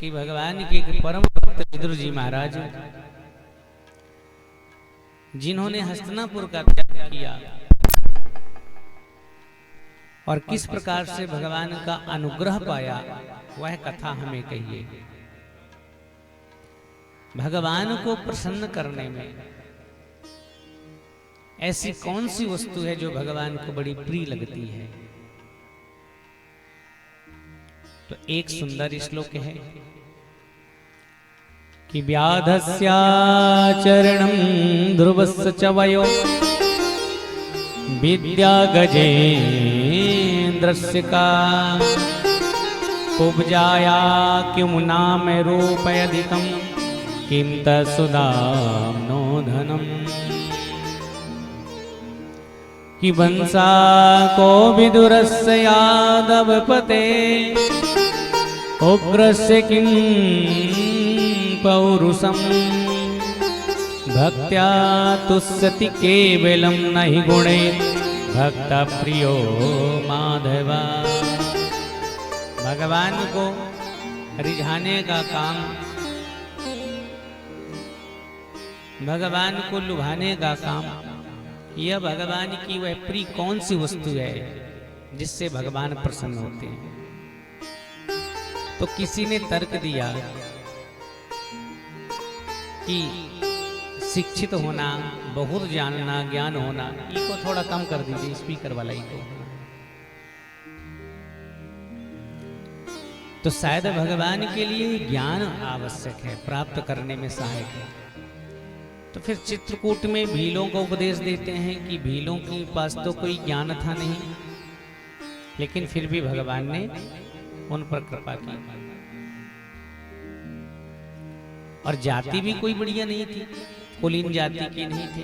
कि भगवान के एक परम भक्त विदुर जी महाराज, जिन्होंने हस्तिनापुर का त्याग किया और किस प्रकार से भगवान का अनुग्रह पाया, वह कथा हमें कहिए। भगवान को प्रसन्न करने में ऐसी कौन सी वस्तु है जो भगवान को बड़ी प्रिय लगती है? तो एक सुंदर श्लोक है कि व्याधस्याचरणं ध्रुवस्य च वयो विद्या गजेन्द्रस्य का उपजाया किं नाम रूपयधिकं किं तत्सुदाम्नो धनम्। कि वंशा को विदुरस्य यादवपते उग्रस्य किं पौरुषम् भक्त्या तुष्यति केवलं नहि गुणे भक्त प्रियो माधवा। भगवान को रिझाने का काम, भगवान को लुभाने का काम, यह भगवान की वह प्रिय कौन सी वस्तु है जिससे भगवान प्रसन्न होते हैं? तो किसी ने तर्क दिया कि शिक्षित होना, बहुत जानना, ज्ञान होना, इसको थोड़ा कम कर दीजिए, स्पीकर वाला ही तो शायद भगवान के लिए ज्ञान आवश्यक है, प्राप्त करने में सहायक है। तो फिर चित्रकूट में भीलों को उपदेश देते हैं कि भीलों के पास तो कोई ज्ञान था नहीं, लेकिन फिर भी भगवान ने उन पर कृपा की। और जाति भी कोई बढ़िया नहीं थी, कुलीन जाति की नहीं थी।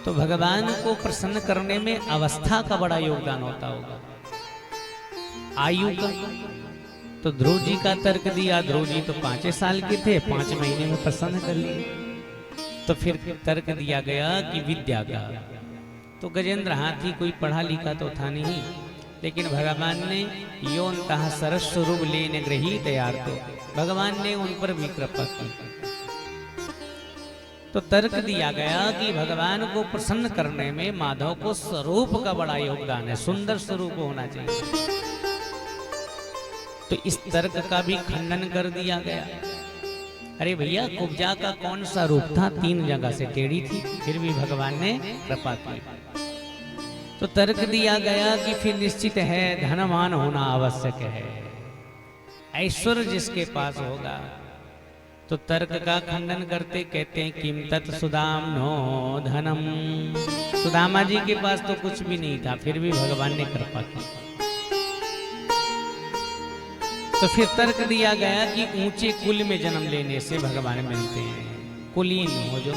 तो भगवान को प्रसन्न करने में अवस्था का बड़ा योगदान होता होगा, आयु का। तो ध्रुव जी का तर्क दिया, ध्रुव जी तो 5 साल के थे, 5 महीने में प्रसन्न कर लिए। तो फिर तर्क दिया गया कि विद्या का। तो गजेंद्र हाथी कोई पढ़ा लिखा तो था नहीं, लेकिन भगवान ने योनतः सरस स्वरूप लेने ग्रही तैयार, तो भगवान ने उन पर भी कृपा की। तो तर्क दिया गया कि भगवान को प्रसन्न करने में माधव को स्वरूप का बड़ा योगदान है, सुंदर स्वरूप होना चाहिए। तो इस तर्क का भी खंडन कर दिया गया। अरे भैया, कुब्जा का कौन सा रूप था? 3 जगह से टेढ़ी थी, फिर भी भगवान ने कृपा की। तो तर्क दिया गया कि फिर निश्चित है धनवान होना आवश्यक है, ऐश्वर्य जिसके पास होगा। तो तर्क का खंडन करते कहते हैं किम तत् सुदाम्नो धनम। सुदामा जी के पास तो कुछ भी नहीं था, फिर भी भगवान ने कृपा की। तो फिर तर्क दिया गया कि ऊंचे कुल में जन्म लेने से भगवान मिलते हैं, कुलीन हो जो।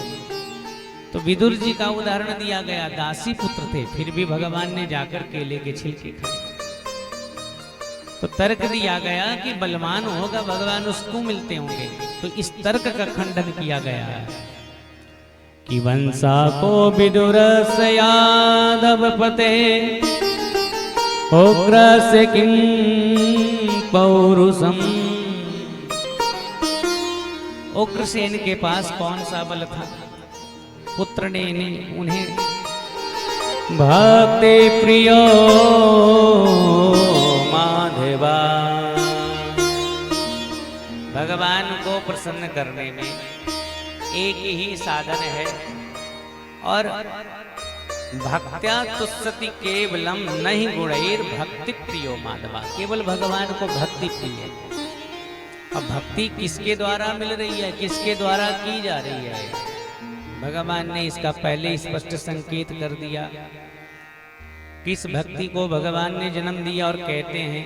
तो विदुर जी का उदाहरण दिया गया, दासी पुत्र थे, फिर भी भगवान ने जाकर केले के छिलके खाए। तो तर्क दिया गया कि बलवान होगा, भगवान उसको मिलते होंगे। तो इस तर्क का खंडन किया गया कि वंशा को विदुरस यादवपते उग्रस्य किं पौरुषम। उग्रसेन के पास कौन सा बल था? पुत्र ने उन्हें भक्ति प्रियो माधवा। भगवान को प्रसन्न करने में एक ही साधन है, और भक्त्या तुष्यति केवलम नहीं गुणैर भक्ति प्रियो माधवा। केवल भगवान को भक्ति प्रिय है। अब भक्ति किसके द्वारा मिल रही है, किसके द्वारा की जा रही है? भगवान ने इसका पहले स्पष्ट संकेत कर दिया। किस भक्ति को भगवान ने जन्म दिया, और कहते हैं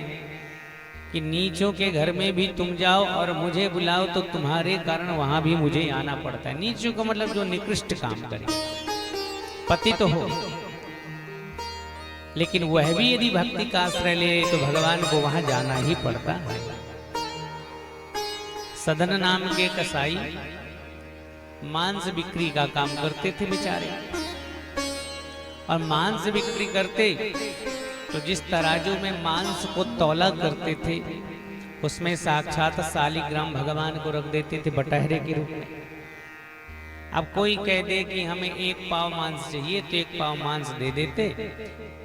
कि नीचों के घर में भी तुम जाओ और मुझे बुलाओ तो तुम्हारे कारण वहां भी मुझे आना पड़ता है। नीचों का मतलब जो निकृष्ट काम करे, पति तो हो, लेकिन वह भी यदि भक्ति का आश्रय ले तो भगवान को वहां जाना ही पड़ता है। सदन नाम के कसाई मांस बिक्री का काम करते थे बेचारे, और मांस बिक्री करते तो जिस तराजू में मांस को तौला करते थे उसमें साक्षात शालिग्राम भगवान को रख देते थे बटहरे के रूप में। अब कोई कह दे कि हमें 1 पाव मांस चाहिए तो 1 पाव मांस दे देते,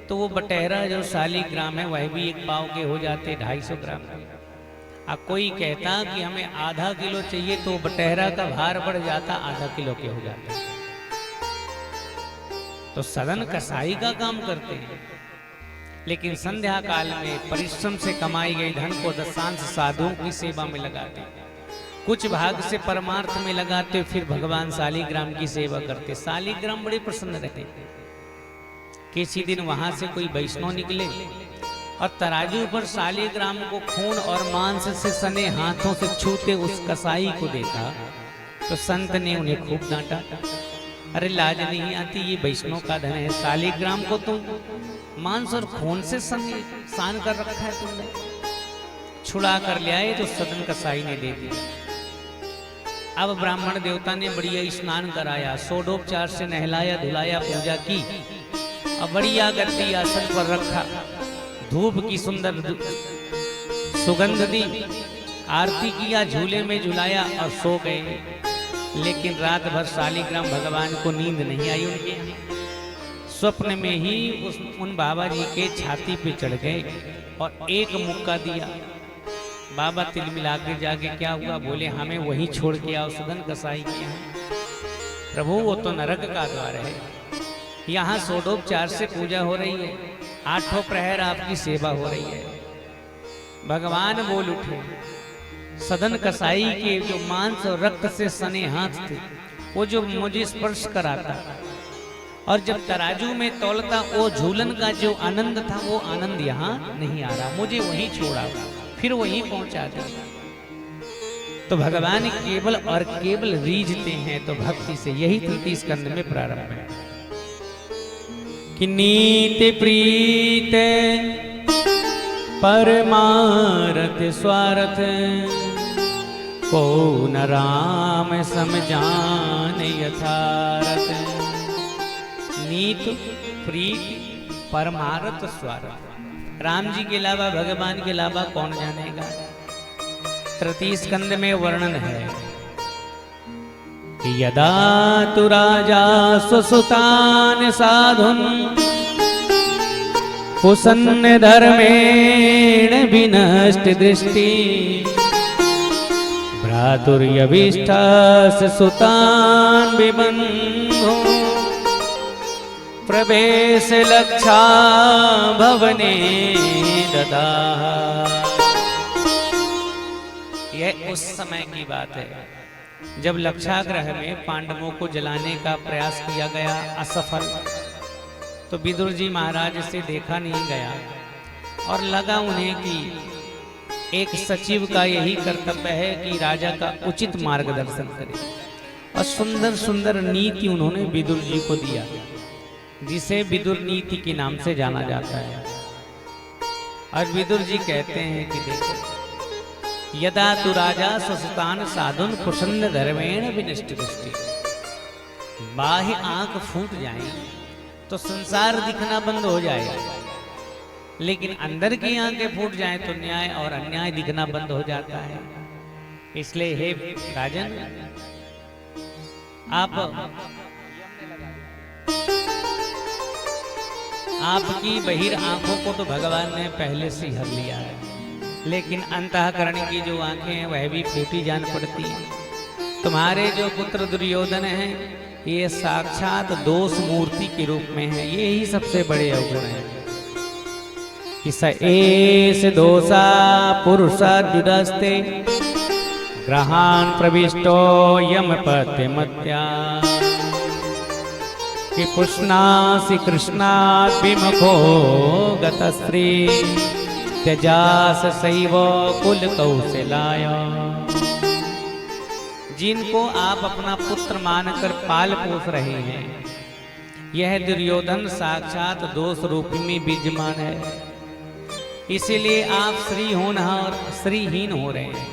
तो वो बटहरा जो शालिग्राम है वह भी 1 पाव के हो जाते 250 ग्राम के। अब कोई कहता कि हमें आधा किलो चाहिए तो बटहरा का भार बढ़ जाता, आधा किलो के हो जाते। तो सदन कसाई का काम करते हैं, लेकिन संध्या काल में परिश्रम से कमाई गई धन को दशांश साधुओं की सेवा में लगाते, कुछ भाग से परमार्थ में लगाते, फिर भगवान शालिग्राम की सेवा करते। शालिग्राम बड़े प्रसन्न रहते। किसी दिन वहां से कोई वैष्णव निकले और तराजू पर शालिग्राम को खून और मांस से सने हाथों से छूते उस कसाई को देखा तो संत ने उन्हें खूब डांटा। अरे लाज नहीं आती, ये वैष्णव का धन है, शालिग्राम को तुम मांस और खून से सान कर रखा है तुमने। छुड़ा कर ले आए तो सदन कसाई ने दे दिया। अब ब्राह्मण देवता ने बढ़िया स्नान कराया, षोडोपचार से नहलाया धुलाया, पूजा की और बढ़िया गद्दी आसन पर रखा, धूप की सुंदर सुगंध दी, आरती किया, झूले में झुलाया और सो गए। लेकिन रात भर शालिग्राम भगवान को नींद नहीं आई। उनके स्वप्न में ही उन बाबा जी के छाती पे चढ़ गए और एक मुक्का दिया। बाबा तिल मिला के जाके क्या हुआ, बोले हमें वहीं छोड़ के आओ सदन कसाई के यहाँ। प्रभु वो तो नरक का द्वार है, यहाँ षोडोपचार से पूजा हो रही है, 8 प्रहर आपकी सेवा हो रही है। भगवान बोल उठे, सदन कसाई के जो मांस और रक्त से सने हाथ थे वो जो मुझे स्पर्श कराता और जब तराजू में तौलता, वो झूलन का जो आनंद था वो आनंद यहाँ नहीं आ रहा, मुझे वहीं छोड़ा, फिर वहीं पहुंचा दिया। तो भगवान केवल और केवल रीझते हैं तो भक्ति से। यही 33 स्कंद में प्रारंभ है कि नीति प्रीत परमारथ स्वार्थ, को न राम समझान यथारथ। नीत प्रीत परमारथ स्वार्थ, राम जी के अलावा भगवान के अलावा कौन जानेगा। 33 स्कंद में वर्णन है कि यदा तु राजा स्वसुतान साधुन, कुसन्न धर्मेण विनष्ट दृष्टि, भ्रातुर्यभिष्टस्य सुतान् विबन्धो, प्रवेश लक्षा भवने ददाह। यह उस समय की बात है जब लक्षागृह में पांडवों को जलाने का प्रयास किया गया, असफल। तो विदुर जी महाराज से देखा नहीं गया और लगा उन्हें कि एक सचिव का यही कर्तव्य है कि राजा का उचित मार्गदर्शन करे। और सुंदर सुंदर नीति उन्होंने विदुर जी को दिया, जिसे विदुर नीति के नाम से जाना जाता है। और विदुर जी कहते हैं कि देखो, यदा तु राजा स्वसुतान साधुन कुसन्न धर्मेण विनष्ट दृष्टि, बाह्य आंख फूट जाए तो संसार दिखना बंद हो जाएगा, लेकिन अंदर की आंखें फूट जाएं तो न्याय और अन्याय दिखना बंद हो जाता है। इसलिए हे राजन, आपकी बहिर आंखों को तो भगवान ने पहले से हर लिया है, लेकिन अंतःकरण की जो आंखें हैं वह भी फूटी जान पड़ती हैं। तुम्हारे जो पुत्र दुर्योधन हैं ये साक्षात दोष मूर्ति के रूप में है, ये ही सबसे बड़े अवगुण हैं। कि स एष दोषा पुरुषा जुडस्ते, ग्रहान प्रविष्टो यमपत्य मत्या, कि पुष्णासि कृष्णात् विमुखो गतस्त्री, त्यजास सैव कुल कौशलाय। जिनको आप अपना पुत्र मानकर पाल पोस रहे हैं, यह दुर्योधन साक्षात दोष रूपी में विद्यमान है। इसीलिए आप श्री होना और श्रीहीन हो रहे हैं,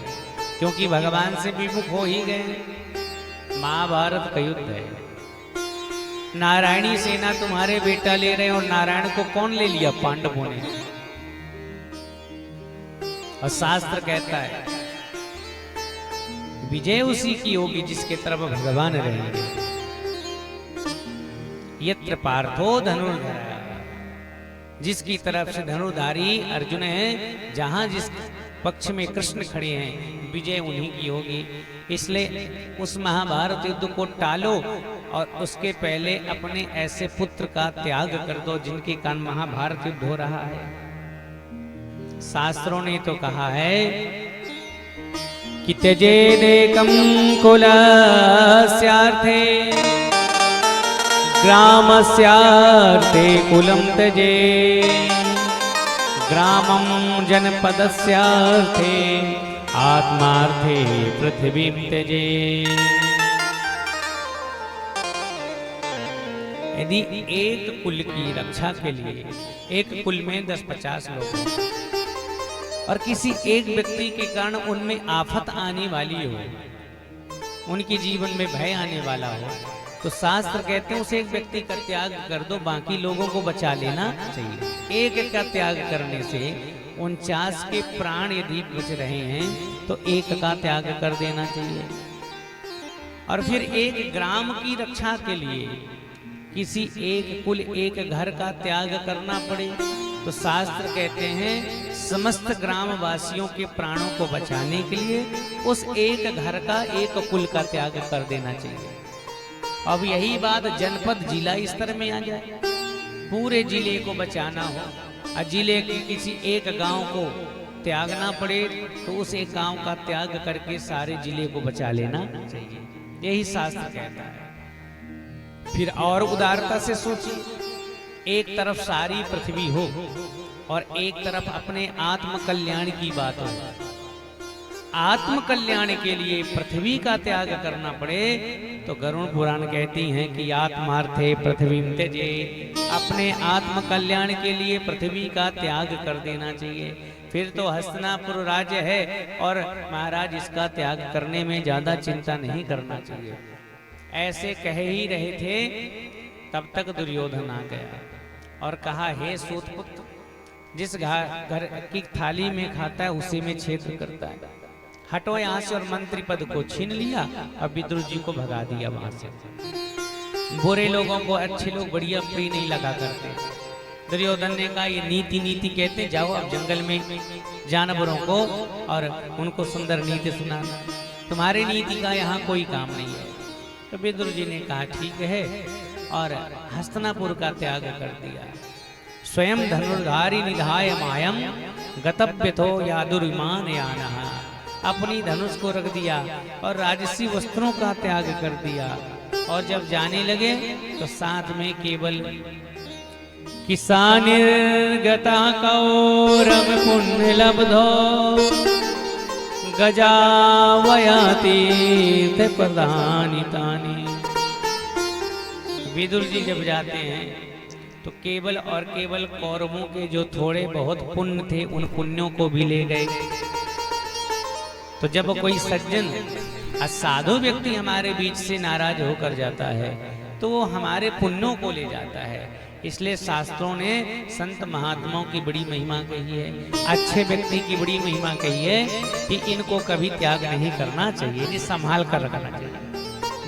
क्योंकि भगवान से विमुख हो ही गए। महाभारत का युद्ध है, नारायणी सेना तुम्हारे बेटा ले रहे हैं और नारायण को कौन ले लिया? पांडवों ने। और शास्त्र कहता है विजय उसी की होगी जिसके तरफ भगवान रहेंगे। यत्र पार्थो धनुर्धर, जिसकी तरफ से धनुर्धारी अर्जुन है, जहां जिस पक्ष में कृष्ण खड़े हैं, विजय उन्हीं की होगी। इसलिए उस महाभारत युद्ध को टालो और उसके पहले अपने ऐसे पुत्र का त्याग कर दो जिनके कारण महाभारत युद्ध हो रहा है। शास्त्रों ने तो कहा है कि त्यजेदेकं कुलस्यार्थे ग्रामस्यार्थे कुलं त्यजे, ग्रामं जनपदस्यार्थे आत्मार्थे पृथ्वीं त्यजे। यदि एक कुल की रक्षा के लिए, एक कुल में 10-50 लोग हैं और किसी एक व्यक्ति के कारण उनमें आफत आने वाली हो, उनके जीवन में भय आने वाला हो, तो शास्त्र कहते हैं उस एक व्यक्ति का त्याग कर दो, बाकी लोगों को बचा लेना चाहिए। एक का त्याग करने से 49 के प्राण यदि बच रहे हैं तो एक का त्याग कर देना चाहिए। और फिर एक ग्राम की रक्षा के लिए किसी एक कुल, एक घर का त्याग करना पड़े तो शास्त्र कहते हैं समस्त ग्राम वासियों के प्राणों को बचाने के लिए उस एक घर का, एक कुल का त्याग कर देना चाहिए। अब यही बात जनपद जिला स्तर में आ जाए, पूरे जिले को बचाना हो और जिले के किसी एक गांव को त्यागना पड़े तो उस एक गांव का त्याग करके सारे जिले को बचा लेना चाहिए। यही शास्त्र कहता है। फिर और उदारता से सोचिए, एक तरफ सारी पृथ्वी हो और एक तरफ अपने आत्म कल्याण की बात हो। आत्म कल्याण के लिए पृथ्वी का त्याग करना पड़े तो गरुड़ पुराण कहती हैं कि आत्मार्थे पृथ्वी त्यजे, अपने आत्म कल्याण के लिए पृथ्वी का त्याग कर देना चाहिए। फिर तो हस्तिनापुर राज्य है और महाराज इसका त्याग करने में ज्यादा चिंता नहीं करना चाहिए। ऐसे कह ही रहे थे तब तक दुर्योधन आ गया और कहा, हे सूतपुत्र, जिस घर की थाली में खाता है उसी में छेद करता है, हटो यहाँ से। और मंत्री पद को छीन लिया और विदुर जी को भगा दिया वहां से। बुरे लोगों को अच्छे लोग बढ़िया प्रिय नहीं लगा करते। दुर्योधन ने कहा, ये नीति नीति कहते, जाओ अब जंगल में जानवरों को और उनको सुंदर नीति सुना, तुम्हारी नीति का यहाँ कोई काम नहीं है। तो विदुर जी ने कहा ठीक है और हस्तिनापुर का त्याग कर दिया। स्वयं धनुर्धारी निधाय मायम गतव्यथो यादुर्विमान यानः, अपनी धनुष को रख दिया और राजसी वस्त्रों का त्याग कर दिया। और जब जाने लगे तो साथ में केवल किसानिर्गता कौरव पुण्य लब्धो गजावयाति प्रदानितानि। विदुर जी जब जाते हैं तो केवल और केवल कौरवों के जो थोड़े बहुत पुण्य थे उन पुण्यों को भी ले गए। तो जब कोई सज्जन असाधु व्यक्ति हमारे बीच से नाराज होकर जाता है तो वो हमारे पुण्यों को ले जाता है। इसलिए शास्त्रों ने संत महात्माओं की बड़ी महिमा कही है, अच्छे व्यक्ति की बड़ी महिमा कही है कि इनको कभी त्याग नहीं करना चाहिए, ये संभाल कर रखना चाहिए।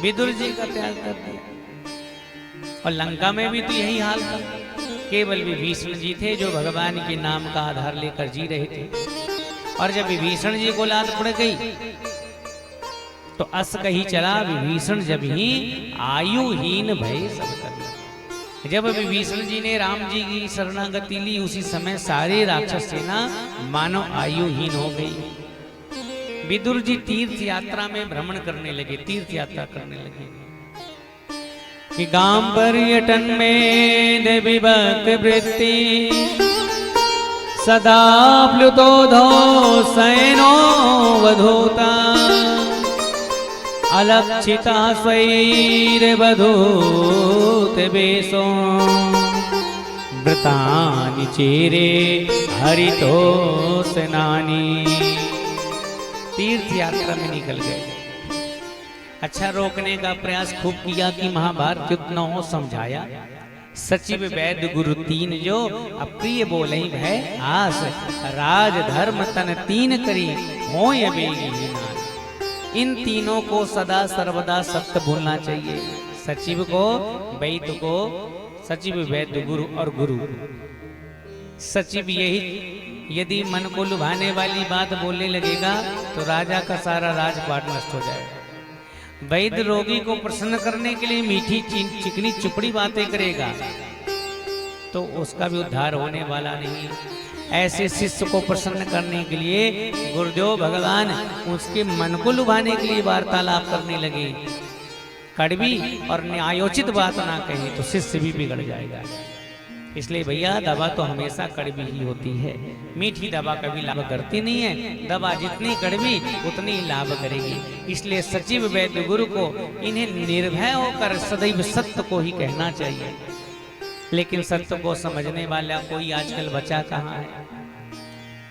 विदुर जी का त्याग कर दिया और लंका में भी तो यही हाल था। केवल विभीषण जी थे जो भगवान के नाम का आधार लेकर जी रहे थे। और जब विभीषण जी को लात पड़ गई तो अस कही चला विभीषण जब ही आयुहीन भय सब कर। जब विभीषण जी ने राम जी की शरणागति ली उसी समय सारे राक्षस सेना मानो आयुहीन हो गई। विदुर जी तीर्थ यात्रा में भ्रमण करने लगे, तीर्थ यात्रा करने लगे कि गाम पर्यटन में देवी भक्त वृत्ति सदा प्लुतो धो सैनो वधूता अलक्षिता स्वैर वधूत बेसो व्रतानि चेरे हरितो सेनानी। तीर्थ यात्रा में निकल गए। अच्छा, रोकने का प्रयास खूब किया कि महाभारत युद्ध न हो, समझाया सचिव वैद्य गुरु तीन जो, अप्रिय बोलहि भय आस, राज धर्म तन तीन करी होय बेगी विनाश। इन तीनों को सदा सर्वदा सत्य बोलना चाहिए। सचिव को, वैद्य को, सचिव वैद्य गुरु और गुरु। सचिव यही, यदि मन को लुभाने वाली बात बोलने लगेगा तो राजा का सारा राजपाट नष्ट हो जाएगा। वैद्य रोगी को प्रसन्न करने के लिए मीठी चिकनी चुपड़ी बातें करेगा तो उसका भी उद्धार होने वाला नहीं। ऐसे शिष्य को प्रसन्न करने के लिए गुरुदेव भगवान उसके मन को लुभाने के लिए वार्तालाप करने लगे। कड़वी और न्यायोचित बात ना कहे तो शिष्य भी बिगड़ जाएगा। इसलिए भैया दवा तो हमेशा कड़वी ही होती है, मीठी दवा कभी लाभ करती नहीं है। दवा जितनी कड़वी उतनी लाभ करेगी। इसलिए सचिव वैद्य गुरु को इन्हें निर्भय होकर सदैव सत्य को ही कहना चाहिए। लेकिन सत्य को समझने वाला कोई आजकल बचा कहाँ है।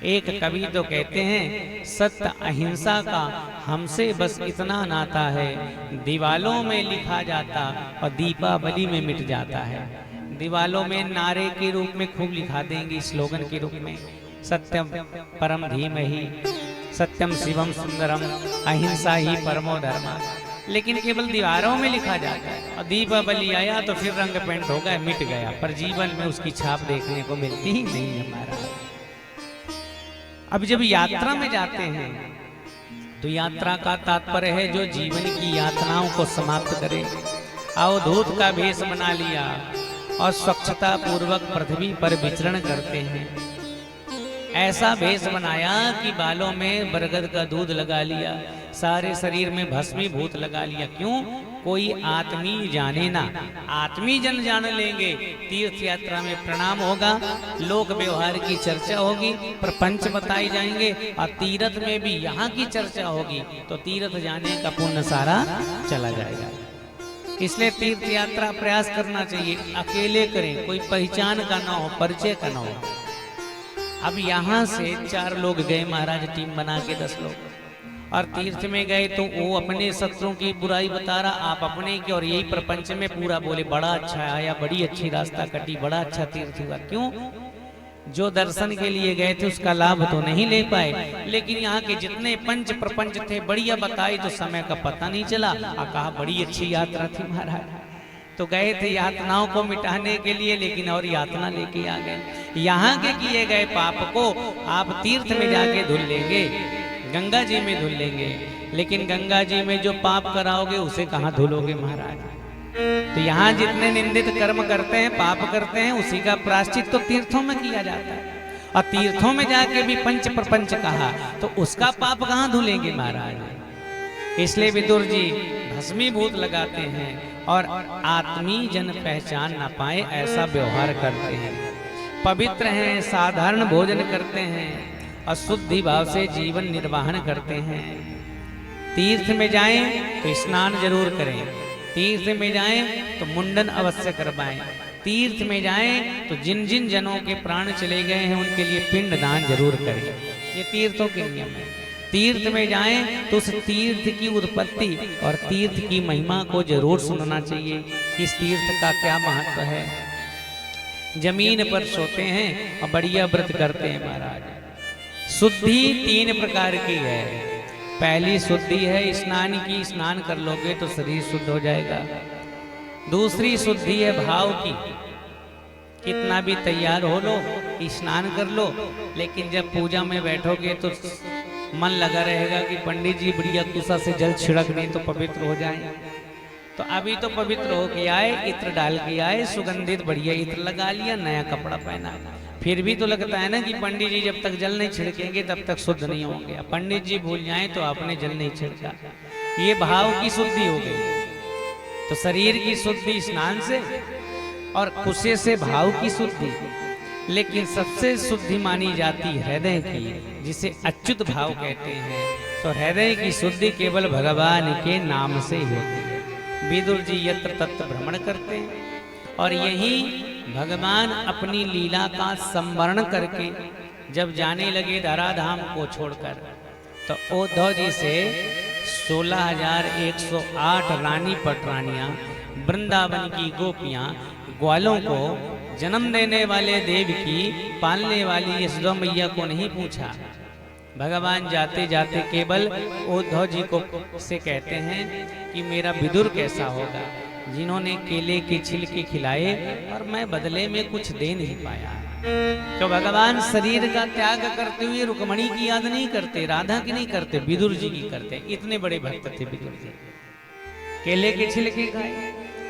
एक कवि तो कहते हैं, सत्य अहिंसा का हमसे बस इतना नाता है, दीवालों में लिखा जाता और दीपावली में मिट जाता है। दीवालों में नारे के रूप में खूब लिखा देंगे, स्लोगन के रूप में, सत्यम परम धीमहि, सत्यम शिवम सुंदरम, अहिंसा ही परमो धर्म। लेकिन केवल दीवारों में लिखा जाता है और दीपावली आया तो फिर रंग पेंट हो गया, मिट गया, पर जीवन में उसकी छाप देखने को मिलती ही नहीं है हमारा। अब जब यात्रा में जाते हैं तो यात्रा का तात्पर्य है जो जीवन की यातनाओं को समाप्त करे। अवधूत का भेष बना लिया और स्वच्छता पूर्वक पृथ्वी पर विचरण करते हैं। ऐसा भेष बनाया कि बालों में बरगद का दूध लगा लिया, सारे शरीर में भस्मीभूत लगा लिया। क्यों? कोई आत्मी जाने ना, आत्मी जन जान लेंगे। तीर्थ यात्रा में प्रणाम होगा, लोक व्यवहार की चर्चा होगी, प्रपंच बताए जाएंगे और तीर्थ में भी यहाँ की चर्चा होगी तो तीर्थ जाने का पुण्य सारा चला जाएगा। इसलिए तीर्थ यात्रा प्रयास करना चाहिए, अकेले करें, कोई पहचान का ना हो, परिचय का ना हो। अब यहाँ से 4 लोग गए महाराज, टीम बना के 10 लोग, और तीर्थ में गए तो वो अपने शत्रुओं की बुराई बता रहा, आप अपने की, और यही प्रपंच में पूरा बोले बड़ा अच्छा आया, बड़ी अच्छी रास्ता कटी, बड़ा अच्छा तीर्थ हुआ। क्यों? जो दर्शन के लिए गए थे उसका लाभ तो नहीं ले पाए, लेकिन यहाँ के जितने पंच प्रपंच थे बढ़िया बताए तो समय का पता नहीं चला और कहा बड़ी अच्छी यात्रा थी महाराज। तो गए थे यातनाओं को मिटाने के लिए, लेकिन और यातना लेके आ गए। यहाँ के किए गए पाप को आप तीर्थ में जाके धुल लेंगे, गंगा जी में धुल लेंगे, लेकिन गंगा जी में जो पाप कराओगे उसे कहाँ धुलोगे महाराज। तो यहाँ जितने निंदित कर्म करते हैं, पाप करते हैं, उसी का प्रायश्चित तो तीर्थों में किया जाता है। और तीर्थों में जाके भी पंच प्रपंच कहा तो उसका पाप कहाँ धुलेंगे महाराज। इसलिए विदुर जी भस्मीभूत लगाते हैं और आत्मी जन पहचान ना पाए ऐसा व्यवहार करते हैं। पवित्र हैं, साधारण भोजन करते हैं और शुद्धि भाव से जीवन निर्वाहन करते हैं। तीर्थ में जाएं तो स्नान जरूर करें, तीर्थ में जाएं तो मुंडन अवश्य करवाएं, तीर्थ में जाएं तो जिन जिन जनों के प्राण चले गए हैं उनके लिए पिंड दान जरूर करें। ये तीर्थों के नियम है। तीर्थ में जाएं तो उस तीर्थ की उत्पत्ति और तीर्थ की महिमा को जरूर सुनना चाहिए कि इस तीर्थ का क्या महत्व है। जमीन पर सोते हैं और बढ़िया व्रत करते हैं महाराज। शुद्धि 3 प्रकार की है। पहली शुद्धि है स्नान की, स्नान कर लोगे तो शरीर शुद्ध हो जाएगा। दूसरी शुद्धि है भाव की, कितना भी तैयार हो लो, स्नान कर लो, लेकिन जब पूजा में बैठोगे तो मन लगा रहेगा कि पंडित जी बढ़िया कुसा से जल छिड़क नहीं तो पवित्र हो जाए। तो अभी तो पवित्र हो के आए, इत्र डाल के आए, सुगंधित बढ़िया इत्र लगा लिया, नया कपड़ा पहना, फिर भी तो लगता है ना कि पंडित जी जब तक जल नहीं छिड़केंगे तब तक शुद्ध नहीं होंगे। पंडित जी भूल जाएं तो आपने जल नहीं छिड़का, ये भाव की शुद्धि हो गई। तो शरीर की शुद्धि स्नान से और कुसे से भाव की शुद्धि, लेकिन सबसे शुद्धि मानी जाती हृदय की, जिसे अच्युत भाव कहते हैं। तो हृदय की शुद्धि केवल भगवान के नाम से होती है। विदुर जी यत्र तत्र भ्रमण करते हैं और यही भगवान अपनी लीला का संवरण करके जब जाने लगे धराधाम को छोड़कर, तो उद्धव जी से 16,108 रानी पटरानियां, वृंदावन की गोपियां ग्वालों को जन्म देने वाले देव की पालने वाली यशोदा मैया को नहीं पूछा। भगवान जाते जाते केवल उद्धव जी को से कहते हैं कि मेरा विदुर कैसा होगा, जिन्होंने केले के छिलके खिलाए और मैं बदले में कुछ दे नहीं पाया। तो भगवान शरीर का त्याग करते हुए रुक्मणी की याद नहीं करते, राधा की नहीं करते, विदुर जी की करते। इतने बड़े भक्त थे विदुर जी। केले के छिलके खाए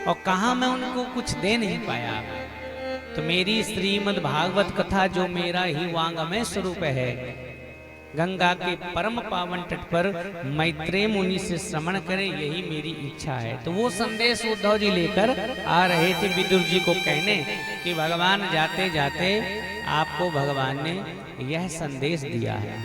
और कहा मैं उनको कुछ दे नहीं पाया। तो मेरी श्रीमद् भागवत कथा जो मेरा ही वांगमय स्वरूप है, गंगा के परम पावन तट पर मैत्रेय मुनि से श्रवण करे, यही मेरी इच्छा है। तो वो संदेश उद्धव जी लेकर आ रहे थे विदुर जी को कहने कि भगवान जाते जाते आपको भगवान ने यह संदेश दिया है।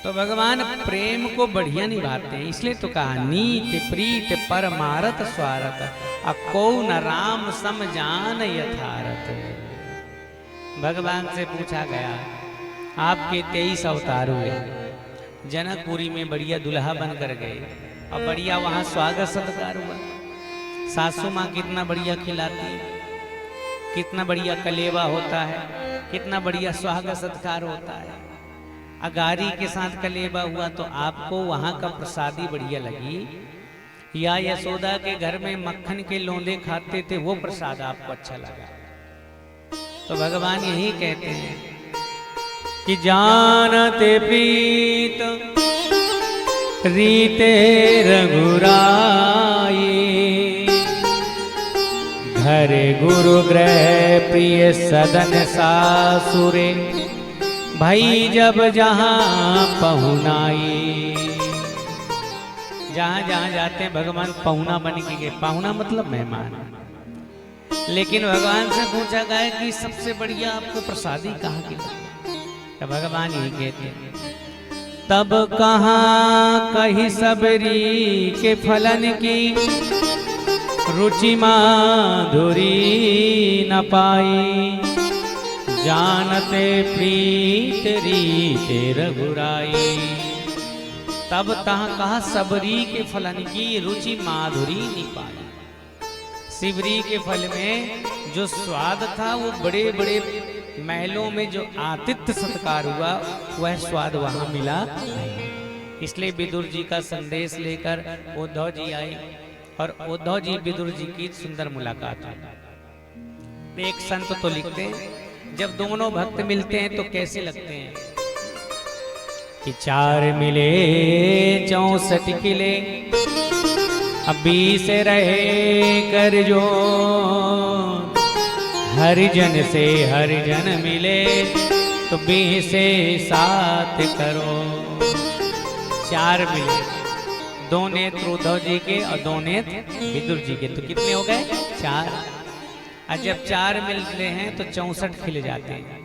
तो भगवान प्रेम को बढ़िया निभाते हैं, इसलिए तो कहा नीत प्रीत परमारत स्वारत अको न राम सम जान यथारथ। भगवान से पूछा गया आपके 23 अवतार हुए, जनकपुरी में बढ़िया दुल्हा बनकर गए और बढ़िया वहां स्वागत सत्कार हुआ। सासू माँ कितना बढ़िया खिलाती है, कितना बढ़िया कलेवा होता है, कितना बढ़िया स्वागत सत्कार होता है। अगारी के साथ कलेवा हुआ तो आपको वहां का प्रसादी बढ़िया लगी, या यशोदा के घर में मक्खन के लोंदे खाते थे वो प्रसाद आपको अच्छा लगा। तो भगवान यही कहते हैं कि जानते प्रीत रीते रघुराई, घर गुरु ग्रह प्रिय सदन सासुरे, भाई जब जहाँ पहुनाई। जहाँ जहाँ जाते हैं भगवान पहुना बन के गए। पहुना मतलब मेहमान। लेकिन भगवान से पूछा गया कि सबसे बढ़िया आपको प्रसादी कहाँ की लगी? तो भगवान यही कहते हैं तब कहाँ कही सबरी के फलन की, रुचि माधुरी न पाई, जानते प्रीत रीते रघुराई। तब तहाँ कहा सबरी के फलन की रुचि माधुरी नहीं पाई। शिवरी के फल में जो स्वाद था वो बड़े बड़े महलों में जो आतिथ्य सत्कार हुआ वह स्वाद वहां मिला। इसलिए विदुर जी का संदेश लेकर उद्धव जी आए और उद्धव जी विदुर जी की सुंदर मुलाकात हुई। एक संत तो लिखते हैं जब दोनों भक्त मिलते हैं तो कैसे लगते हैं कि 4 मिले 64 किले, अब 20 रहे कर जो, हरिजन से हरिजन मिले तो 20 से 7 करो। 4 मिले, 2 नेत्र उद्धव जी के और 2 नेत्र विदुर जी के, तो कितने हो गए? 4। और जब 4 मिलते हैं तो 64 खिल जाते हैं,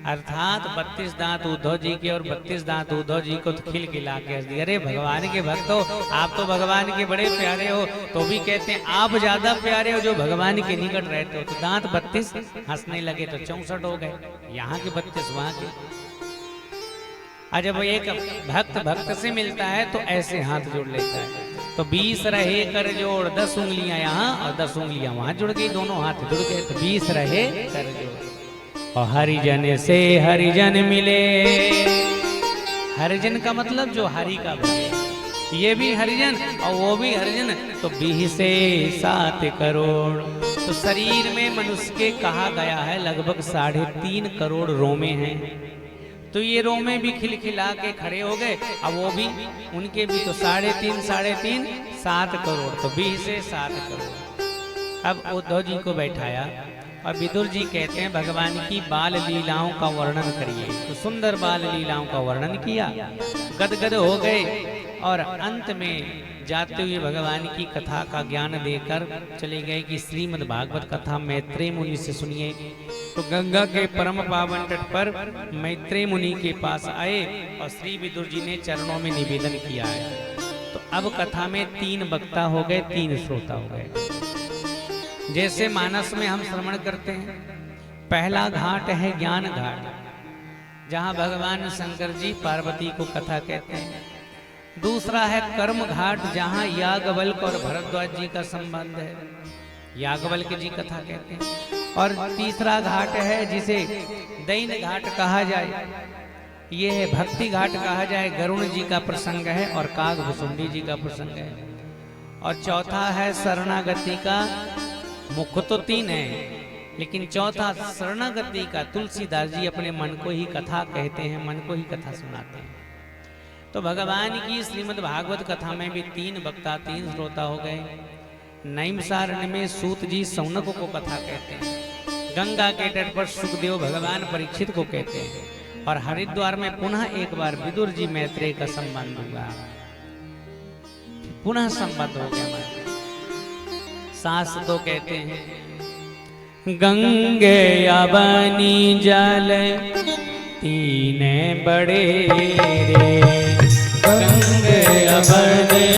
अर्थात 32 दांत उद्धव जी के और 32 दांत उद्धव जी को तो खिल खिला के दिए। अरे भगवान के भक्त हो, आप तो भगवान के बड़े प्यारे हो, तो भी कहते हैं आप ज्यादा प्यारे हो जो भगवान के निकट रहते हो। तो दांत 32 हंसने लगे तो 64 हो गए, यहाँ के 32 वहां के। और जब एक भक्त भक्त से मिलता है तो ऐसे हाथ जोड़ लेता है, तो 20 रहे कर जोड़, 10 उंगलियां यहाँ और 10 उंगलियां वहां जुड़ गई, दोनों हाथ जुड़ गए तो 20 रहे कर जोड़। और हरिजन से हरिजन मिले, हरिजन का मतलब जो हरि का भक्त, ये भी हरिजन और वो भी हरिजन, तो 20 से 7 करोड़। तो शरीर में मनुष्य के कहा गया है लगभग 3.5 करोड़ रोमे हैं, तो ये रोमे भी खिलखिला के खड़े हो गए। अब वो भी उनके भी तो 3.5 7 करोड़, तो 20 से 7 करोड़। अब उद्धव जी को बैठाया और विदुर जी कहते हैं भगवान की बाल लीलाओं का वर्णन करिए। तो सुंदर बाल लीलाओं का वर्णन किया, गदगद हो गए और अंत में जाते हुए भगवान की कथा का ज्ञान देकर चले गए कि श्रीमद् भागवत कथा मैत्रेय मुनि से सुनिए। तो गंगा के परम पावन तट पर मैत्रेय मुनि के पास आए और श्री विदुर जी ने चरणों में निवेदन किया है। तो अब कथा में 3 वक्ता हो गए, 3 श्रोता हो गए। जैसे मानस में हम श्रवण करते हैं, पहला घाट है ज्ञान घाट, जहां भगवान शंकर जी पार्वती को कथा कहते हैं। दूसरा है कर्म घाट, जहां याज्ञवल्क्य और भरद्वाज जी का संबंध है। याज्ञवल्क्य जी कथा कहते हैं। और तीसरा घाट है जिसे दैन घाट कहा जाए, ये है भक्ति घाट कहा जाए, गरुण जी का प्रसंग है और काग भुसुंडी जी का प्रसंग है। और चौथा है शरणागति का। मुख्य तो 3 है, लेकिन चौथा शरणागति का तुलसीदास जी अपने मन को ही कथा कहते हैं, मन को ही कथा सुनाते हैं। तो भगवान की श्रीमद् भागवत कथा में भी 3 वक्ता 3 श्रोता हो गए। नैमिषारण्य में सूत जी सौनक को कथा कहते हैं, गंगा के तट पर सुखदेव भगवान परीक्षित को कहते हैं, और हरिद्वार में पुनः एक बार विदुर जी मैत्रेय का संबंध हुआ, पुनः संबंध हो गया हमारा। सास तो कहते हैं गंगे यवनी जल तीन बड़े रे, गंगे यवनी